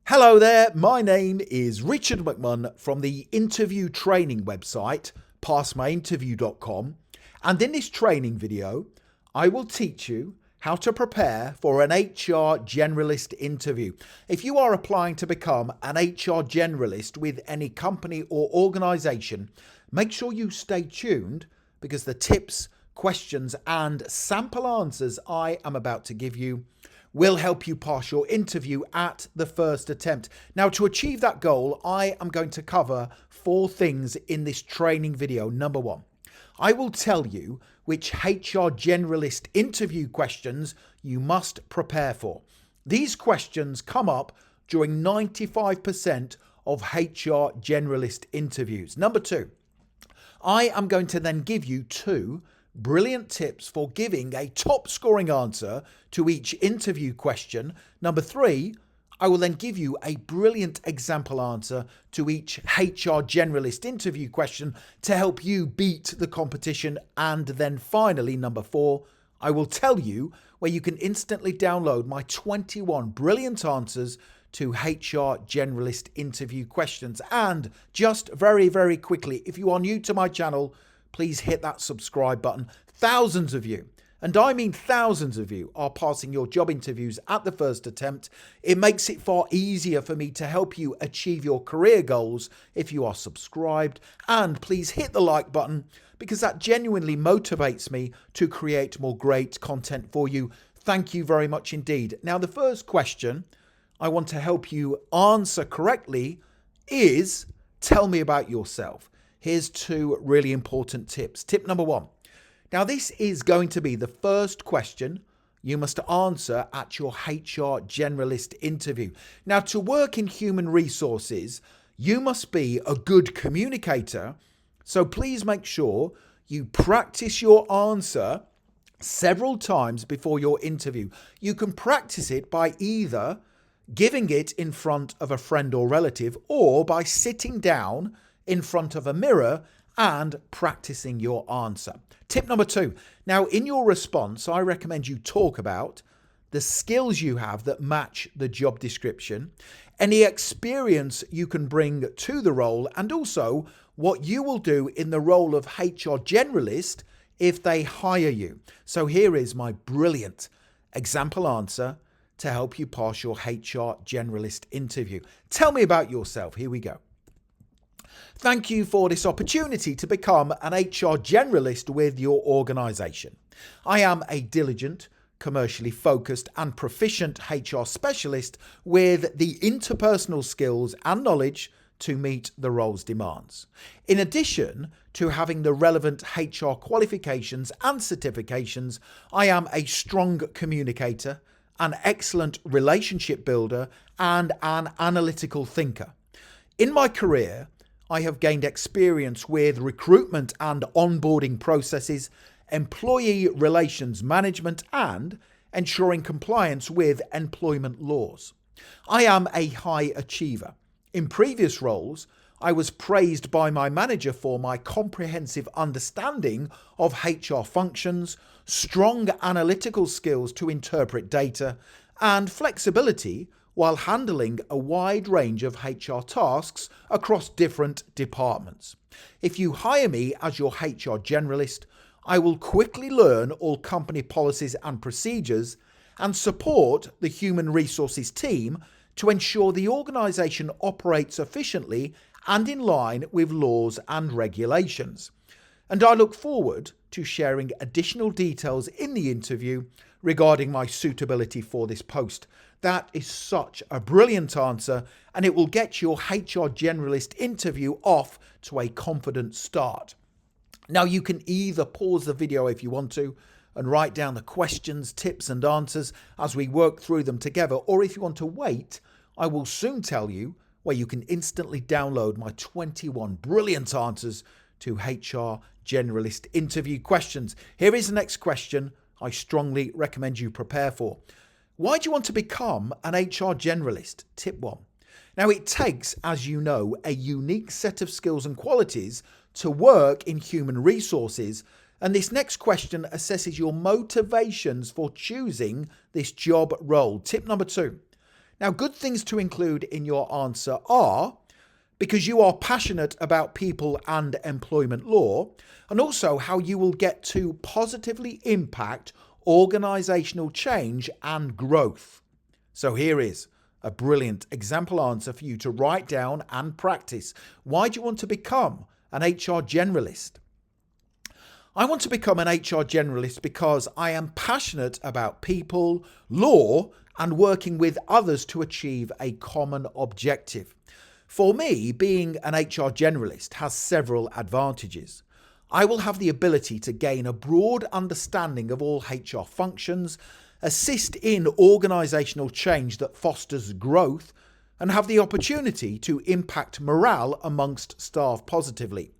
Hello there, my name is Richard McMunn from the interview training website, passmyinterview.com, and in this training video, I will teach you how to prepare for an HR Generalist interview. If you are applying to become an HR Generalist with any company or organisation, make sure you stay tuned because the tips, questions and sample answers I am about to give you will help you pass your interview at the first attempt. Now, to achieve that goal, I am going to cover 4 things in this training video. Number 1, I will tell you which HR Generalist interview questions you must prepare for. These questions come up during 95% of HR Generalist interviews. Number 2, I am going to then give you 2 brilliant tips for giving a top scoring answer to each interview question. Number 3, I will then give you a brilliant example answer to each HR Generalist interview question to help you beat the competition. And then finally, number 4, I will tell you where you can instantly download my 21 brilliant answers to HR Generalist interview questions. And just very quickly, if you are new to my channel, please hit that subscribe button. Thousands of you, and I mean thousands of you, are passing your job interviews at the first attempt. It makes it far easier for me to help you achieve your career goals if you are subscribed. And please hit the like button because that genuinely motivates me to create more great content for you. Thank you very much indeed. Now, the first question I want to help you answer correctly is, tell me about yourself. Here's 2 really important tips. Tip number 1. Now, this is going to be the first question you must answer at your HR Generalist interview. Now, to work in human resources, you must be a good communicator. So please make sure you practice your answer several times before your interview. You can practice it by either giving it in front of a friend or relative or by sitting down in front of a mirror and practicing your answer. Tip number 2. Now, in your response, I recommend you talk about the skills you have that match the job description, any experience you can bring to the role, and also what you will do in the role of HR Generalist if they hire you. So here is my brilliant example answer to help you pass your HR Generalist interview. Tell me about yourself. Here we go. Thank you for this opportunity to become an HR Generalist with your organisation. I am a diligent, commercially focused and proficient HR specialist with the interpersonal skills and knowledge to meet the role's demands. In addition to having the relevant HR qualifications and certifications, I am a strong communicator, an excellent relationship builder and an analytical thinker. In my career, I have gained experience with recruitment and onboarding processes, employee relations management, and ensuring compliance with employment laws. I am a high achiever. In previous roles, I was praised by my manager for my comprehensive understanding of HR functions, strong analytical skills to interpret data, and flexibility while handling a wide range of HR tasks across different departments. If you hire me as your HR Generalist, I will quickly learn all company policies and procedures and support the human resources team to ensure the organisation operates efficiently and in line with laws and regulations. And I look forward to sharing additional details in the interview regarding my suitability for this post. That is such a brilliant answer, and it will get your HR Generalist interview off to a confident start. Now, you can either pause the video if you want to and write down the questions, tips and answers as we work through them together, or if you want to wait, I will soon tell you where you can instantly download my 21 brilliant answers to HR Generalist interview questions. Here is the next question I strongly recommend you prepare for. Why do you want to become an HR Generalist? Tip 1. Now, it takes, as you know, a unique set of skills and qualities to work in human resources, and this next question assesses your motivations for choosing this job role. Tip number 2. Now, good things to include in your answer are because you are passionate about people and employment law, and also how you will get to positively impact organisational change and growth. So here is a brilliant example answer for you to write down and practice. Why do you want to become an HR generalist? I want to become an HR generalist because I am passionate about people, law, and working with others to achieve a common objective. For me, being an HR generalist has several advantages. I will have the ability to gain a broad understanding of all HR functions, assist in organisational change that fosters growth, and have the opportunity to impact morale amongst staff positively.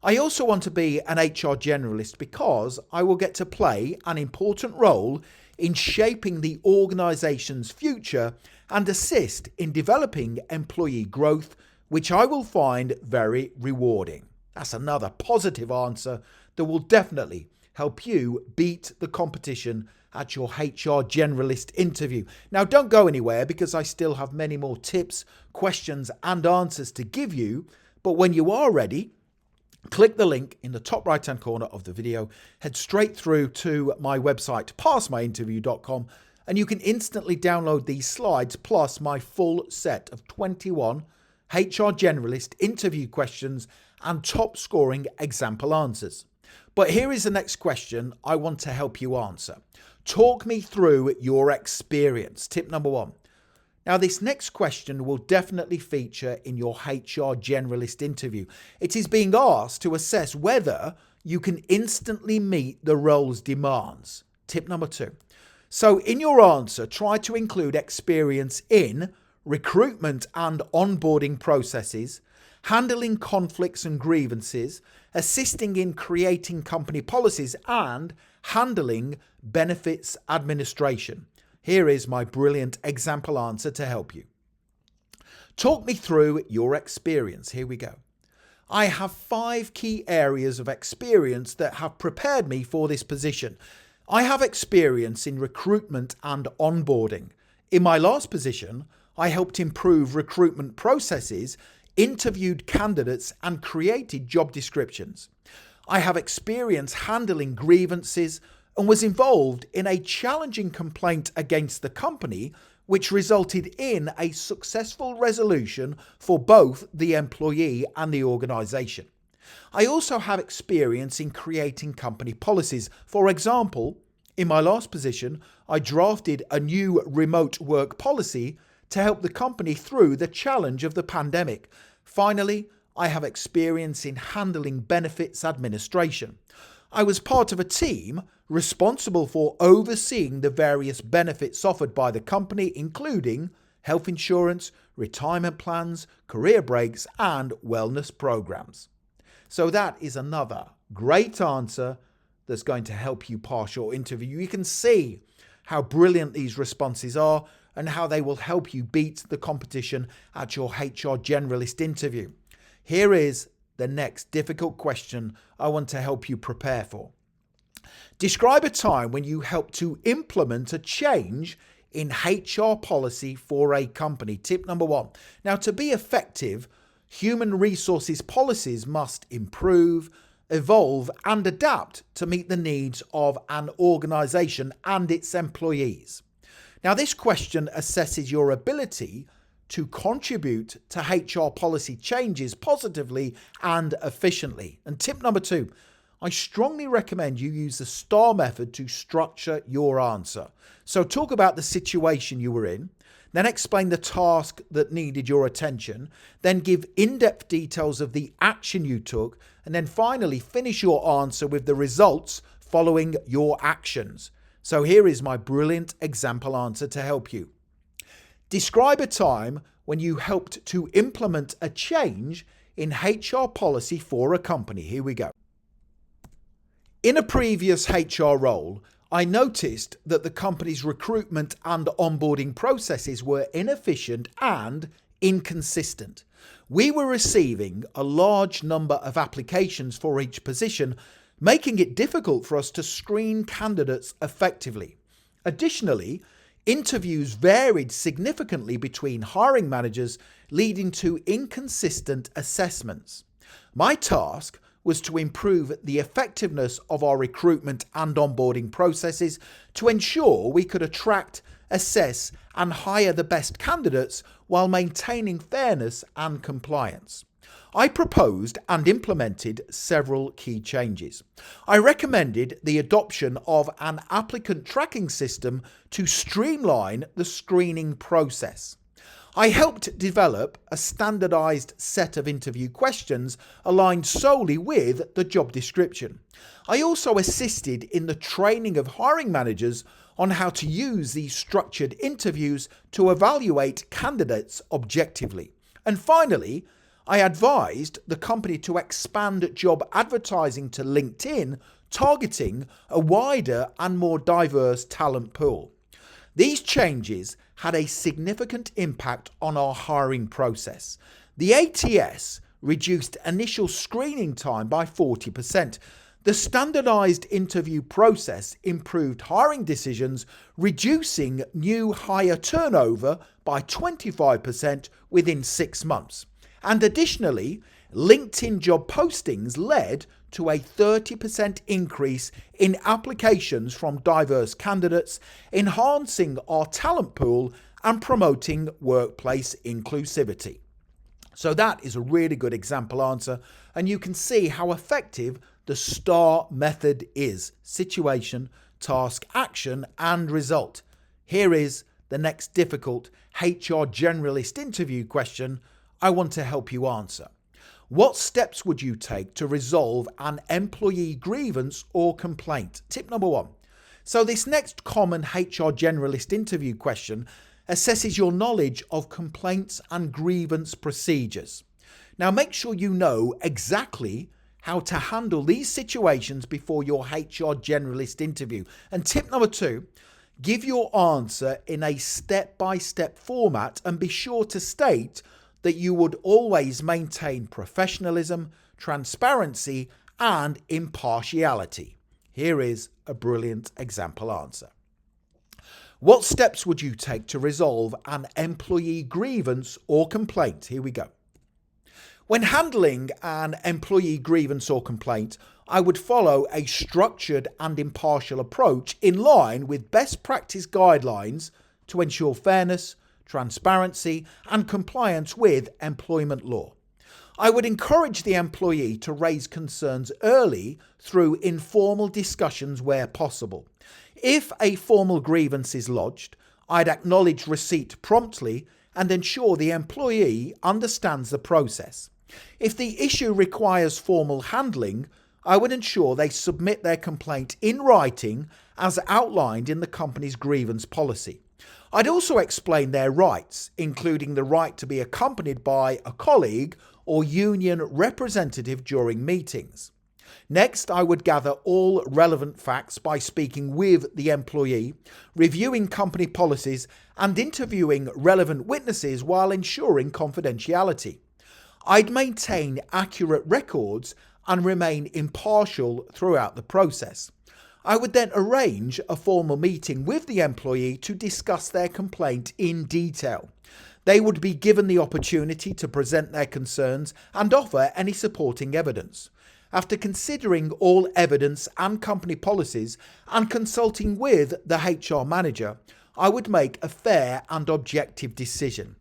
I also want to be an HR generalist because I will get to play an important role in shaping the organisation's future and assist in developing employee growth, which I will find very rewarding. That's another positive answer that will definitely help you beat the competition at your HR Generalist interview. Now, don't go anywhere because I still have many more tips, questions and answers to give you. But when you are ready, click the link in the top right hand corner of the video, head straight through to my website, passmyinterview.com, and you can instantly download these slides plus my full set of 21 HR Generalist interview questions and top scoring example answers. But here is the next question I want to help you answer. Talk me through your experience. Tip number 1. Now, this next question will definitely feature in your HR Generalist interview. It is being asked to assess whether you can instantly meet the role's demands. Tip number 2. So in your answer, try to include experience in recruitment and onboarding processes, handling conflicts and grievances, assisting in creating company policies, and handling benefits administration. Here is my brilliant example answer to help you. Talk me through your experience. Here we go. I have 5 key areas of experience that have prepared me for this position. I have experience in recruitment and onboarding. In my last position, I helped improve recruitment processes, interviewed candidates, and created job descriptions. I have experience handling grievances and was involved in a challenging complaint against the company, which resulted in a successful resolution for both the employee and the organisation. I also have experience in creating company policies. For example, in my last position, I drafted a new remote work policy to help the company through the challenge of the pandemic. Finally, I have experience in handling benefits administration. I was part of a team responsible for overseeing the various benefits offered by the company, including health insurance, retirement plans, career breaks, and wellness programs. So that is another great answer that's going to help you pass your interview. You can see how brilliant these responses are and how they will help you beat the competition at your HR Generalist interview. Here is the next difficult question I want to help you prepare for. Describe a time when you helped to implement a change in HR policy for a company. Tip number 1. Now, to be effective, human resources policies must improve, evolve, and adapt to meet the needs of an organisation and its employees. Now, this question assesses your ability to contribute to HR policy changes positively and efficiently. And tip number 2, I strongly recommend you use the STAR method to structure your answer. So talk about the situation you were in, then explain the task that needed your attention, then give in-depth details of the action you took, and then finally finish your answer with the results following your actions. So here is my brilliant example answer to help you. Describe a time when you helped to implement a change in HR policy for a company. Here we go. In a previous HR role, I noticed that the company's recruitment and onboarding processes were inefficient and inconsistent. We were receiving a large number of applications for each position, making it difficult for us to screen candidates effectively. Additionally, Interviews varied significantly between hiring managers, leading to inconsistent assessments. My task was to improve the effectiveness of our recruitment and onboarding processes to ensure we could attract, assess, and hire the best candidates while maintaining fairness and compliance. I proposed and implemented several key changes. I recommended the adoption of an applicant tracking system to streamline the screening process. I helped develop a standardized set of interview questions aligned solely with the job description. I also assisted in the training of hiring managers on how to use these structured interviews to evaluate candidates objectively. And finally, I advised the company to expand job advertising to LinkedIn, targeting a wider and more diverse talent pool. These changes had a significant impact on our hiring process. The ATS reduced initial screening time by 40%. The standardized interview process improved hiring decisions, reducing new hire turnover by 25% within 6 months. And additionally, LinkedIn job postings led to a 30% increase in applications from diverse candidates, enhancing our talent pool and promoting workplace inclusivity. So that is a really good example answer, and you can see how effective the STAR method is: situation, task, action, and result. Here is the next difficult HR Generalist interview question I want to help you answer. What steps would you take to resolve an employee grievance or complaint? Tip number 1. So this next common HR Generalist interview question assesses your knowledge of complaints and grievance procedures. Now make sure you know exactly how to handle these situations before your HR Generalist interview. And tip number 2, give your answer in a step-by-step format and be sure to state that you would always maintain professionalism, transparency, and impartiality. Here is a brilliant example answer. What steps would you take to resolve an employee grievance or complaint? Here we go. When handling an employee grievance or complaint, I would follow a structured and impartial approach in line with best practice guidelines to ensure fairness, transparency, and compliance with employment law. I would encourage the employee to raise concerns early through informal discussions where possible. If a formal grievance is lodged, I'd acknowledge receipt promptly and ensure the employee understands the process. If the issue requires formal handling, I would ensure they submit their complaint in writing as outlined in the company's grievance policy. I'd also explain their rights, including the right to be accompanied by a colleague or union representative during meetings. Next, I would gather all relevant facts by speaking with the employee, reviewing company policies, and interviewing relevant witnesses while ensuring confidentiality. I'd maintain accurate records and remain impartial throughout the process. I would then arrange a formal meeting with the employee to discuss their complaint in detail. They would be given the opportunity to present their concerns and offer any supporting evidence. After considering all evidence and company policies and consulting with the HR manager, I would make a fair and objective decision.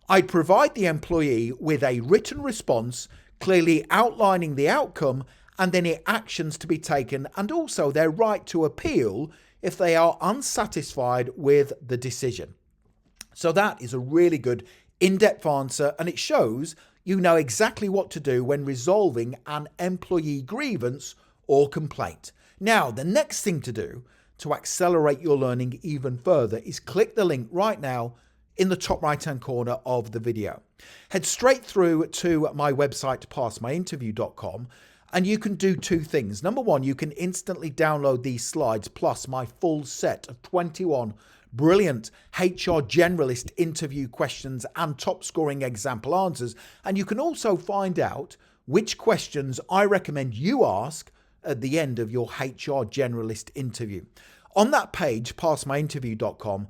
I'd provide the employee with a written response, clearly outlining the outcome and any actions to be taken, and also their right to appeal if they are unsatisfied with the decision. So that is a really good in-depth answer, and it shows you know exactly what to do when resolving an employee grievance or complaint. Now, the next thing to do to accelerate your learning even further is click the link right now in the top right-hand corner of the video. Head straight through to my website, passmyinterview.com, and you can do 2 things. Number 1, you can instantly download these slides plus my full set of 21 brilliant HR Generalist interview questions and top scoring example answers. And you can also find out which questions I recommend you ask at the end of your HR Generalist interview. On that page, passmyinterview.com,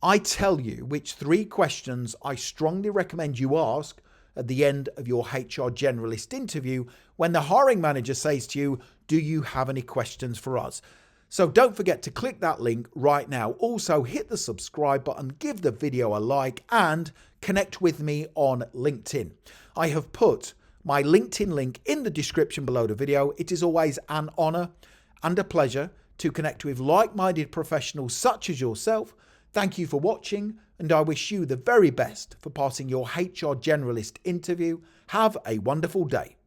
I tell you which 3 questions I strongly recommend you ask at the end of your HR Generalist interview when the hiring manager says to you, do you have any questions for us? So don't forget to click that link right now. Also hit the subscribe button, give the video a like, and connect with me on LinkedIn. I have put my LinkedIn link in the description below the video. It is always an honor and a pleasure to connect with like-minded professionals such as yourself. Thank you for watching, and I wish you the very best for passing your HR Generalist interview. Have a wonderful day.